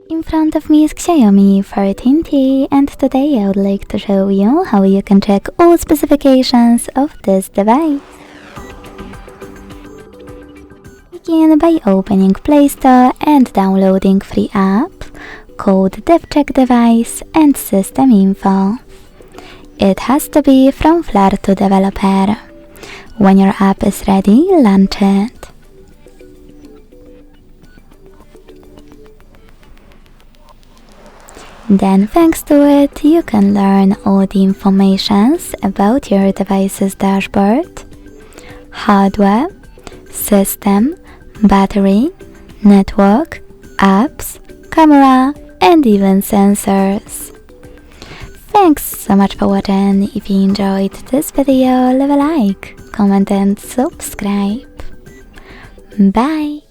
In front of me is Xiaomi 14T, and today I would like to show you how you can check all specifications of this device. Begin by opening Play Store and downloading free app called DevCheck device and system info. It has to be from Flutter developer. When your app is ready, launch it. Then, thanks to it, you can learn all the informations about your device's dashboard, hardware, system, battery, network, apps, camera, and even sensors. Thanks so much for watching. If you enjoyed this video, leave a like, comment and subscribe. Bye!